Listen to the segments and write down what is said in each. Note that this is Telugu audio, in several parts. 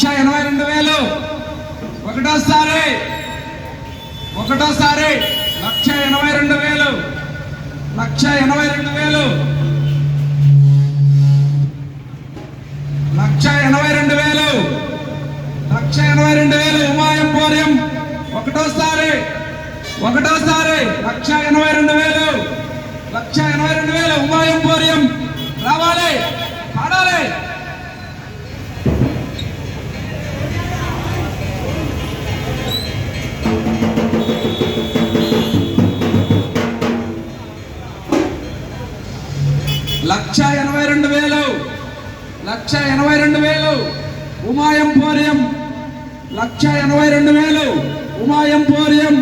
1,82,000 ఒకటోసారి 1,82,000 1,82,000 1,82,000 ఉమాయంపోర్యం ఒకటోసారి 1,82,000 ఉమాయంపోర్యం రావాలి పాడాలి. లక్ష 82,000 ఉమాయంపోర్యం 1,82,000 ఉమాయంపోర్యం.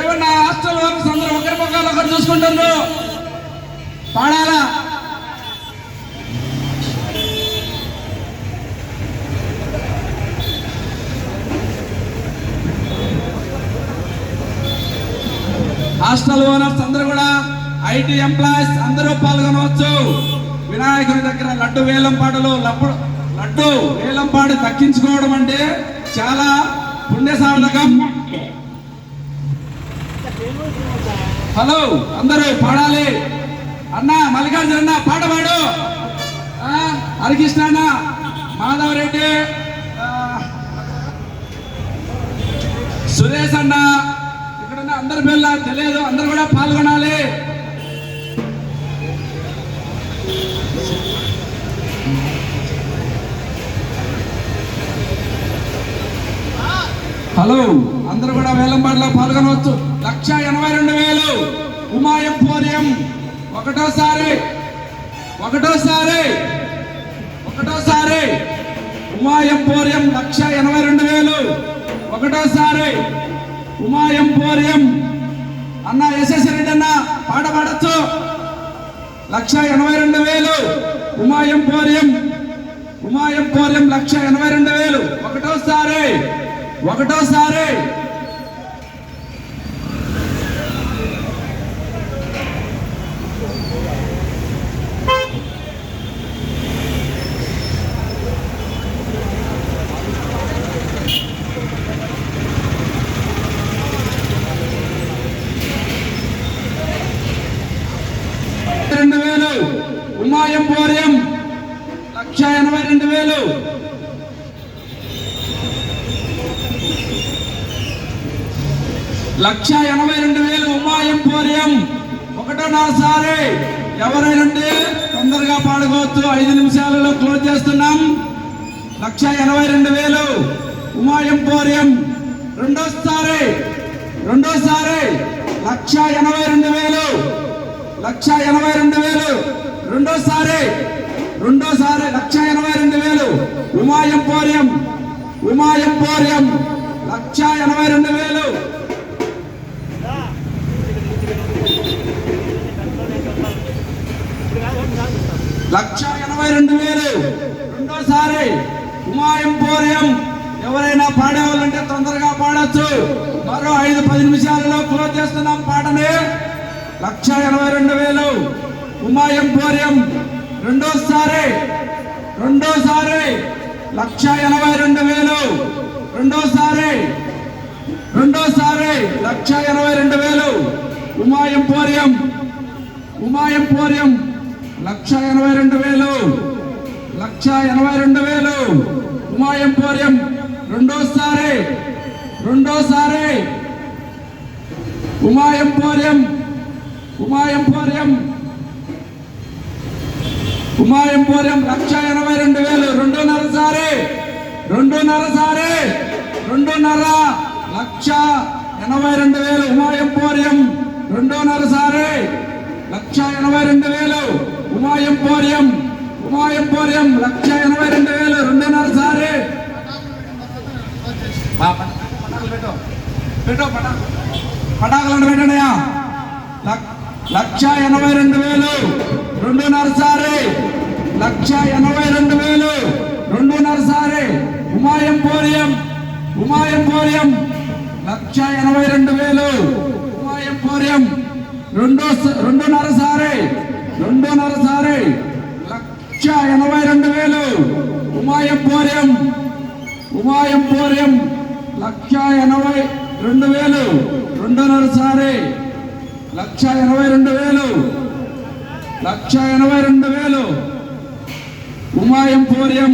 ఏమన్నా హాస్టల్ వర్క్స్ అందరూ ఒకరి పక్కన ఒకరు చూసుకుంటున్నారు పాడాలా. హాస్టల్ ఓనర్స్ అందరూ కూడా ఐటీ ఎంప్లాయీస్ అందరూ పాల్గొనవచ్చు. వినాయకుని దగ్గర లడ్డు వేలంపాడు దక్కించుకోవడం అంటే చాలా పుణ్యసార్థకం. హలో అందరూ పాడాలి. అన్న మల్లికార్జున అన్న పాట పాడు, హరికృష్ణ అన్న, మాధవరెడ్డి, సురేష్ అన్న, ఇక్కడున్న అందరి పిల్ల తెలియదు, అందరు కూడా పాల్గొనాలి. హలో అందరూ కూడా వేలంపాటలో పాల్గొనవచ్చు. 1,82,000 ఉమాయంపోర్యం ఒకటోసారి ఉమాయంపోర్యం 1,82,000 ఒకటోసారి ఉమాయంపోర్యం. అన్న ఎస్ఎస్ రెడ్డి అన్న పాట పాడచ్చు. 1,82,000 ఉమాయంపోర్యం 1,82,000 ఒకటోసారి 2,000 ఉమాయంపోర్యం 1,82,000 1,82,000 ఉమాయంపోర్యం ఒకటోసారి. ఎవరైనా తొందరగా పాడుకోవచ్చు, 5 నిమిషాలలో క్లోజ్ చేస్తున్నాం. 1,82,000 ఉమాయంపోర్యం రెండోసారి 1,82,000 రెండోసారి 1,82,000 ఉమాయంపోర్యం 1,82,000 1,82,000 రెండోసారి ఉమాయంపోర్యం. ఎవరైనా పాడేవాళ్ళంటే తొందరగా పాడొచ్చు. మరో 5-10 నిమిషాలలో క్లోజ్ చేస్తున్నాం పాటని. 1,82,000 ఉమాయంపోర్యం రెండోసారి 1,82,000 రెండోసారి 1,82,000 ఉమాయంపోర్యం 1,82,000 ఉమాయంపోర్యం రెండోసారి ఉమాయంపోర్యం 1,82,000 రెండోసారి 1,82,000 ఉమాయంపోర్యం రెండోసారి 1,82,000 ఉమాయంపోర్యం 1,82,000 రెండోసారి. పటాకులను పెట్టండియా. 1,82,000 రెండోసారి 1,82,000 రెండోసారి ఉమాయంపోర్యం 1,82,000 ఉమాయంపోర్యం రెండోసారి 1,82,000 ఉమాయంపోర్యం 1,82,000 రెండోసారి 1,82,000 ఉమాయంపోర్యం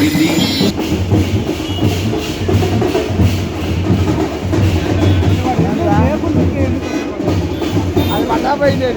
జరిగింది. అది పడ్డా పోయింది.